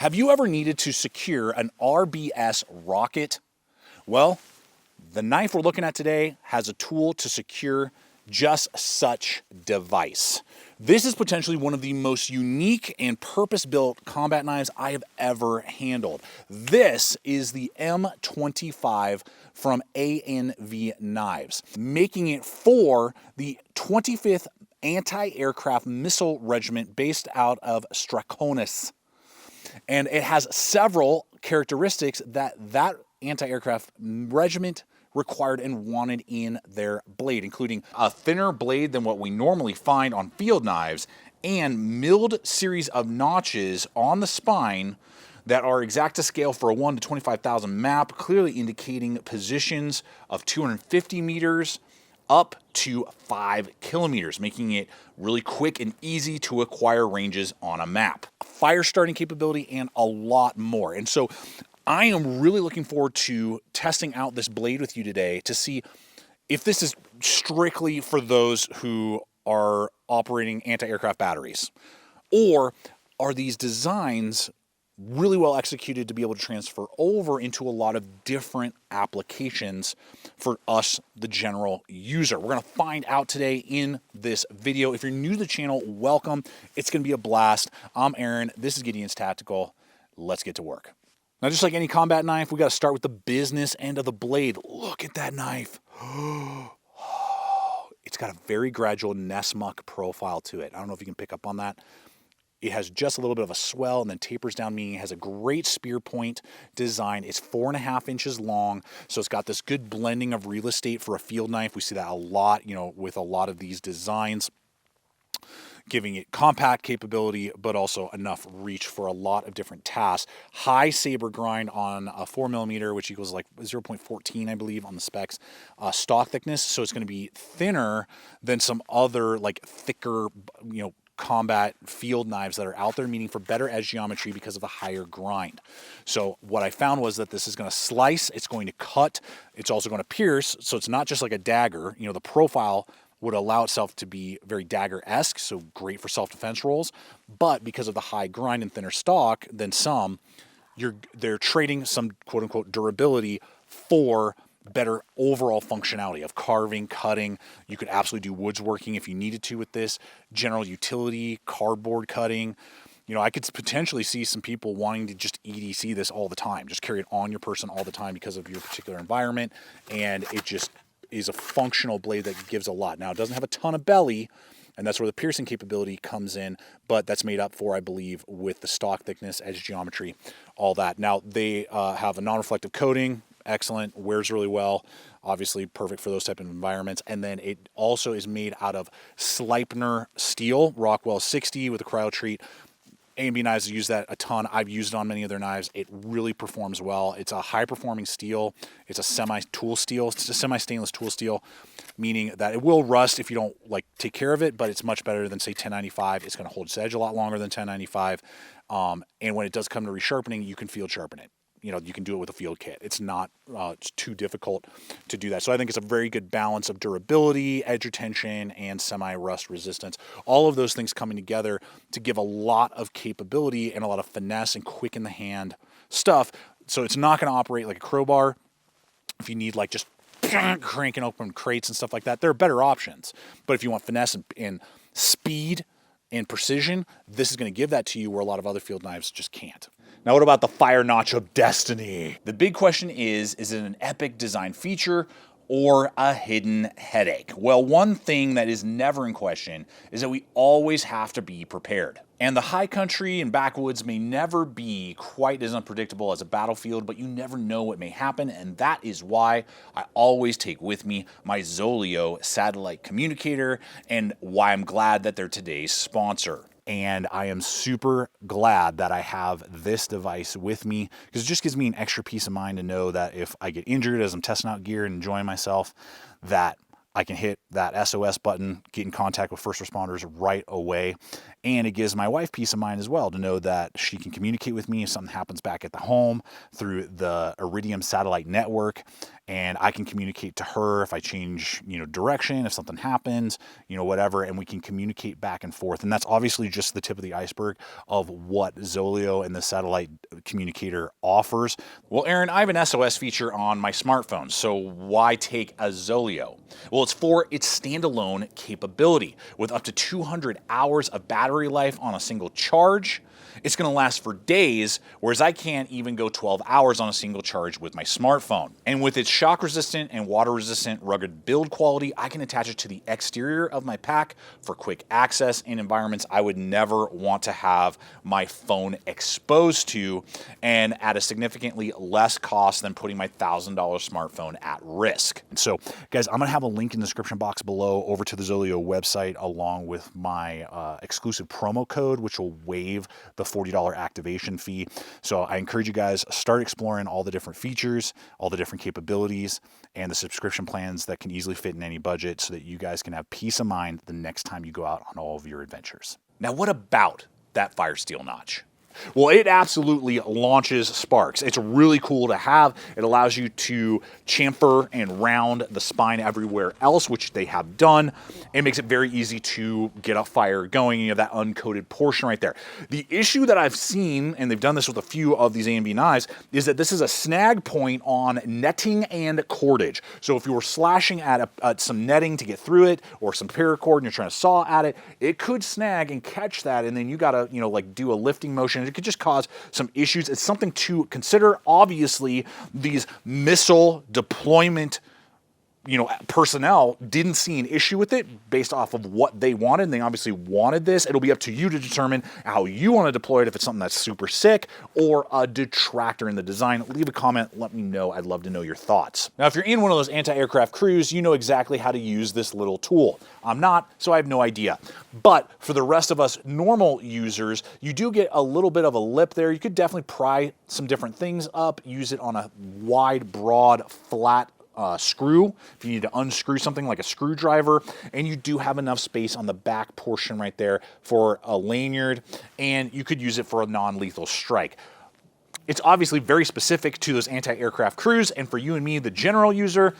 Have you ever needed to secure an RBS rocket? Well, the knife we're looking at today has a tool to secure just such device. This is potentially one of the most unique and purpose-built combat knives I have ever handled. This is the M25 from ANV Knives, making it for the 25th Anti-Aircraft Missile Regiment based out of Strakonis. And it has several characteristics that anti-aircraft regiment required and wanted in their blade, including a thinner blade than what we normally find on field knives and milled series of notches on the spine that are exact to scale for a 1 to 25,000 map, clearly indicating positions of 250 meters up to 5 kilometers, making it really quick and easy to acquire ranges on a map. Fire starting capability and a lot more. And so I am really looking forward to testing out this blade with you today to see if this is strictly for those who are operating anti-aircraft batteries, or are these designs really well executed to be able to transfer over into a lot of different applications for us, the general user. We're going to find out today in this video. If you're new to the channel, welcome. It's going to be a blast. I'm Aaron. This is Gideonstactical. Let's get to work. Now, just like any combat knife, we got to start with the business end of the blade. Look at that knife. It's got a very gradual Nessmuck profile to it. I don't know if you can pick up on that. It has just a little bit of a swell and then tapers down, meaning it has a great spear point design. It's 4.5 inches long, so it's got this good blending of real estate for a field knife. We see that a lot, with a lot of these designs, giving it compact capability, but also enough reach for a lot of different tasks. High saber grind on a 4mm, which equals like 0.14, I believe, on the specs. Stock thickness, so it's going to be thinner than some other like thicker, combat field knives that are out there, meaning for better edge geometry because of the higher grind. So what I found was that this is going to slice, it's going to cut, it's also going to pierce, so it's not just like a dagger. The profile would allow itself to be very dagger-esque, so great for self-defense rolls, but because of the high grind and thinner stock than some, they're trading some quote-unquote durability for better overall functionality of carving, cutting. You could absolutely do woodworking if you needed to with this. General utility, cardboard cutting. I could potentially see some people wanting to just EDC this all the time, just carry it on your person all the time because of your particular environment, and it just is a functional blade that gives a lot. Now, it doesn't have a ton of belly, and that's where the piercing capability comes in, but that's made up for, I believe, with the stock thickness, edge geometry, all that. Now, they have a non-reflective coating. Excellent, wears really well, obviously perfect for those type of environments. And then it also is made out of Sleipner steel, Rockwell 60 with a cryo treat. ANV Knives use that a ton. I've used it on many of their knives. It really performs well. It's a high-performing steel. It's a semi-tool steel. It's a semi-stainless tool steel, meaning that it will rust if you don't take care of it, but it's much better than, say, 1095. It's going to hold its edge a lot longer than 1095. And when it does come to resharpening, you can field sharpen it. You can do it with a field kit. It's not it's too difficult to do that. So I think it's a very good balance of durability, edge retention, and semi-rust resistance. All of those things coming together to give a lot of capability and a lot of finesse and quick in the hand stuff. So it's not going to operate like a crowbar. If you need just cranking open crates and stuff like that, there are better options. But if you want finesse and speed and precision, this is going to give that to you where a lot of other field knives just can't. Now, what about the fire notch of destiny? The big question is it an epic design feature or a hidden headache? Well, one thing that is never in question is that we always have to be prepared. And the high country and backwoods may never be quite as unpredictable as a battlefield, but you never know what may happen, and that is why I always take with me my Zoleo satellite communicator, and why I'm glad that they're today's sponsor. And I am super glad that I have this device with me, because it just gives me an extra peace of mind to know that if I get injured as I'm testing out gear and enjoying myself, that I can hit that SOS button, get in contact with first responders right away. And it gives my wife peace of mind as well to know that she can communicate with me if something happens back at the home through the Iridium satellite network. And I can communicate to her if I change, direction, if something happens, whatever, and we can communicate back and forth. And that's obviously just the tip of the iceberg of what Zoleo and the satellite communicator offers. Well, Aaron, I have an SOS feature on my smartphone, so why take a Zoleo? Well, it's for its standalone capability. With up to 200 hours of battery life on a single charge, it's going to last for days, whereas I can't even go 12 hours on a single charge with my smartphone. And with its shock-resistant and water-resistant rugged build quality, I can attach it to the exterior of my pack for quick access in environments I would never want to have my phone exposed to, and at a significantly less cost than putting my $1,000 smartphone at risk. And so, guys, I'm going to have a link in the description box below over to the Zoleo website along with my exclusive promo code, which will waive the $40 activation fee. So I encourage you guys, start exploring all the different features, all the different capabilities, and the subscription plans that can easily fit in any budget so that you guys can have peace of mind the next time you go out on all of your adventures. Now, what about that fire steel notch? Well, it absolutely launches sparks. It's really cool to have. It allows you to chamfer and round the spine everywhere else, which they have done. It makes it very easy to get a fire going. You have that uncoated portion right there. The issue that I've seen, and they've done this with a few of these ANV knives, is that this is a snag point on netting and cordage. So if you were slashing at some netting to get through it, or some paracord and you're trying to saw at it, it could snag and catch that, and then you gotta, do a lifting motion. It could just cause some issues. It's something to consider. Obviously, these missile deployment personnel didn't see an issue with it based off of what they wanted, and they obviously wanted this. It'll be up to you to determine how you want to deploy it, if it's something that's super sick or a detractor in the design. Leave a comment, let me know. I'd love to know your thoughts. Now, if you're in one of those anti-aircraft crews, you know exactly how to use this little tool. I'm not, so I have no idea. But for the rest of us normal users, you do get a little bit of a lip there. You could definitely pry some different things up, use it on a wide, broad, flat screw if you need to unscrew something like a screwdriver, and you do have enough space on the back portion right there for a lanyard, and you could use it for a non-lethal strike. It's obviously very specific to those anti-aircraft crews, and for you and me, the general user,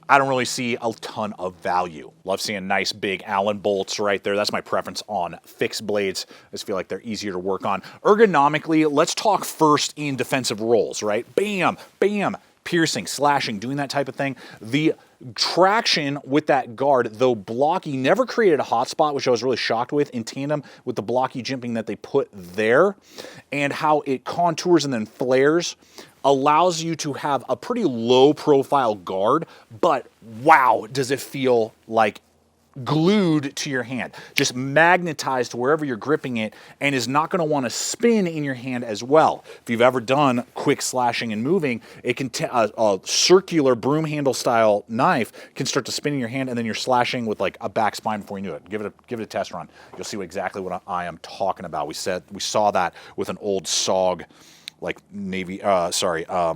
I don't really see a ton of value. Love seeing nice big Allen bolts right there. That's my preference on fixed blades. I just feel like they're easier to work on. Ergonomically, let's talk first in defensive roles, right? Bam, bam, piercing, slashing, doing that type of thing. The traction with that guard, though blocky, never created a hot spot, which I was really shocked with, in tandem with the blocky jimping that they put there, and how it contours and then flares, allows you to have a pretty low profile guard, but wow, does it feel like glued to your hand, just magnetized to wherever you're gripping it, and is not going to want to spin in your hand as well. If you've ever done quick slashing and moving, it can a circular broom handle style knife can start to spin in your hand, and then you're slashing with like a back spine before you knew it. Give it a test run. You'll see exactly what I am talking about. We saw that with an old SOG, like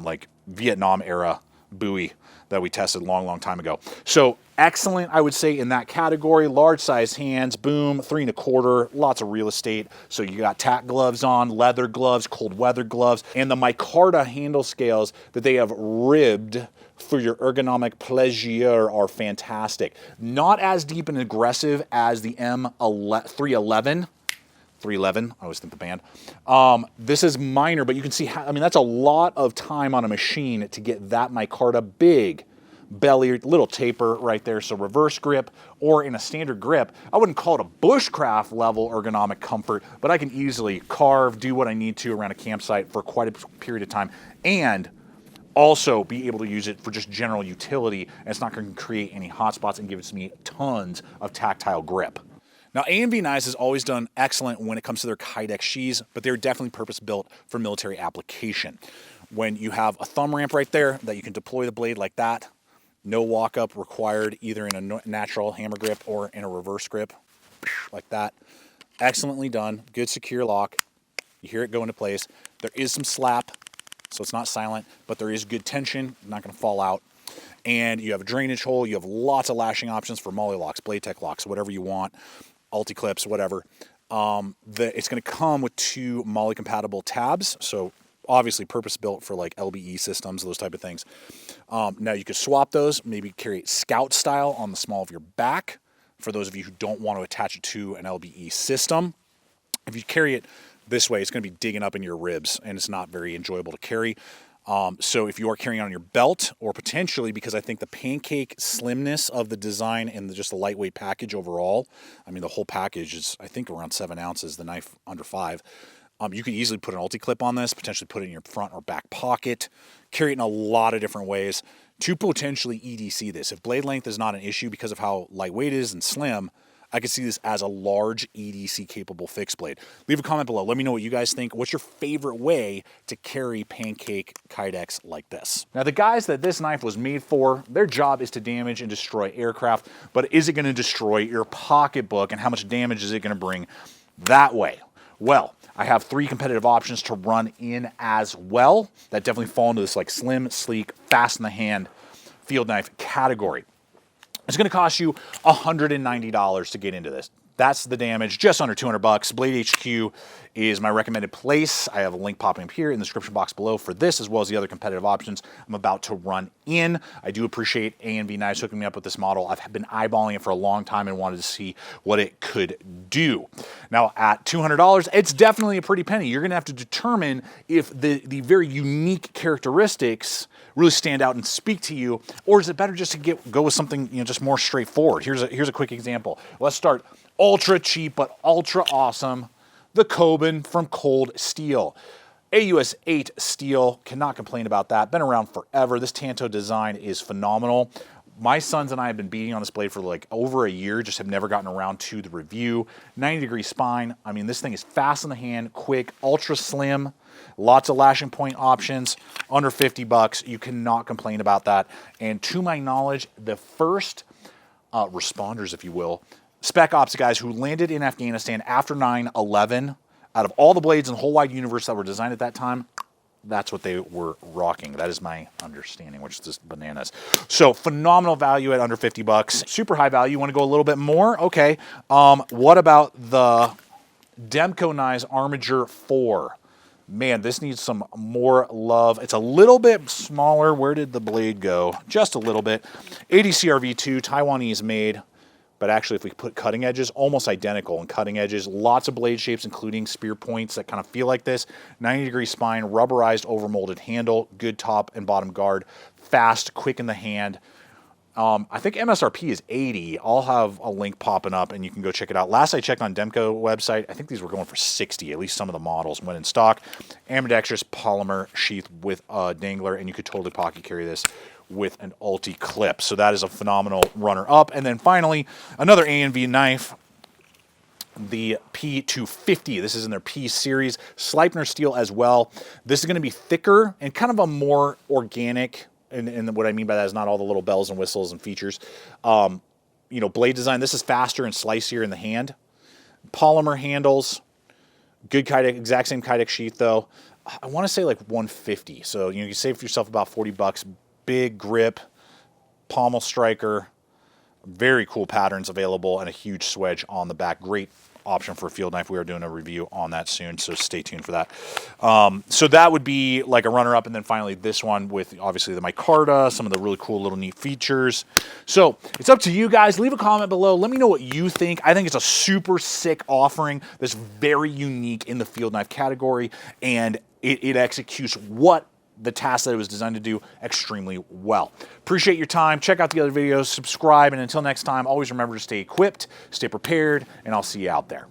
like Vietnam era buoy that we tested a long time ago. So excellent, I would say, in that category. Large size hands, boom, 3 1/4, lots of real estate. So you got tack gloves on, leather gloves, cold weather gloves, and the micarta handle scales that they have ribbed for your ergonomic pleasure are fantastic. Not as deep and aggressive as the M311. 311, I always think the band. This is minor, but you can see how, that's a lot of time on a machine to get that micarta big. Belly, little taper right there, so reverse grip or in a standard grip. I wouldn't call it a bushcraft level ergonomic comfort, but I can easily carve, do what I need to around a campsite for quite a period of time, and also be able to use it for just general utility, and it's not going to create any hot spots and gives me tons of tactile grip. Now, ANV Knives has always done excellent when it comes to their Kydex sheaths, but they're definitely purpose-built for military application. When you have a thumb ramp right there that you can deploy the blade like that, no walk-up required either in a natural hammer grip or in a reverse grip, like that. Excellently done, good secure lock. You hear it go into place. There is some slap, so it's not silent, but there is good tension, not going to fall out. and you have a drainage hole. You have lots of lashing options for molly locks, blade tech locks, whatever you want, ulti clips, whatever. It's going to come with 2 molly compatible tabs, so obviously purpose built for like LBE systems, those type of things. Now you could swap those, maybe carry it scout style on the small of your back for those of you who don't want to attach it to an LBE system. If you carry it this way, it's going to be digging up in your ribs and it's not very enjoyable to carry. So if you are carrying it on your belt, or potentially, because I think the pancake slimness of the design and just the lightweight package overall, I mean the whole package is I think around 7 ounces, the knife under 5. You could easily put an ulti clip on this, potentially put it in your front or back pocket, carry it in a lot of different ways to potentially EDC this. If blade length is not an issue because of how lightweight it is and slim, I could see this as a large EDC capable fixed blade. Leave a comment below. Let me know what you guys think. What's your favorite way to carry pancake kydex like this? Now, the guys that this knife was made for, their job is to damage and destroy aircraft, but is it going to destroy your pocketbook, and how much damage is it going to bring that way? Well, I have 3 competitive options to run in as well that definitely fall into this like slim, sleek, fast in the hand field knife category. It's going to cost you $190 to get into this. That's the damage, just under 200 bucks. Blade HQ is my recommended place. I have a link popping up here in the description box below for this, as well as the other competitive options I'm about to run in. I do appreciate ANV Knives hooking me up with this model. I've been eyeballing it for a long time and wanted to see what it could do. Now, at $200, it's definitely a pretty penny. You're going to have to determine if the very unique characteristics really stand out and speak to you, or is it better just to go with something, you know, just more straightforward? Here's a quick example. Let's start ultra cheap but ultra awesome, the KOBAN from Cold Steel. AUS 8 steel, cannot complain about that. Been around forever. This Tanto design is phenomenal. My sons and I have been beating on this blade for like over a year, just have never gotten around to the review. 90-degree spine. I mean, this thing is fast in the hand, quick, ultra slim, lots of lashing point options, under 50 bucks. You cannot complain about that. And to my knowledge, the first responders, if you will, Spec Ops guys who landed in Afghanistan after 9/11, out of all the blades in the whole wide universe that were designed at that time, that's what they were rocking. That is my understanding, which is just bananas. So phenomenal value at under 50 bucks. Super high value. You want to go a little bit more? Okay. What about the Demko Knives Armiger 4? Man, this needs some more love. It's a little bit smaller. Where did the blade go? Just a little bit. ADCRV2, Taiwanese made. But actually, if we put cutting edges, almost identical in cutting edges. Lots of blade shapes, including spear points that kind of feel like this. 90-degree spine, rubberized, overmolded handle, good top and bottom guard, fast, quick in the hand. I think MSRP is $80. I'll have a link popping up, and you can go check it out. Last I checked on Demko website, I think these were going for $60. At least some of the models went in stock. Ambidextrous polymer sheath with a dangler, and you could totally pocket carry this with an ulti clip. So that is a phenomenal runner-up. And then finally, another ANV knife, the P250. This is in their P series. Sleipner steel as well. This is going to be thicker and kind of a more organic, and what I mean by that is not all the little bells and whistles and features. You know, blade design. This is faster and slicier in the hand. Polymer handles. Good kydex, exact same kydex sheath though. I want to say like 150. So you know, you save yourself about 40 bucks. Big grip, pommel striker, very cool patterns available, and a huge swedge on the back. Great option for a field knife. We are doing a review on that soon, so stay tuned for that. So that would be like a runner-up, and then finally this one with obviously the micarta, some of the really cool little neat features. So it's up to you guys. Leave a comment below. Let me know what you think. I think it's a super sick offering that's very unique in the field knife category, and it executes what the task that it was designed to do extremely well. Appreciate your time. Check out the other videos, subscribe, and until next time, always remember to stay equipped, stay prepared, and I'll see you out there.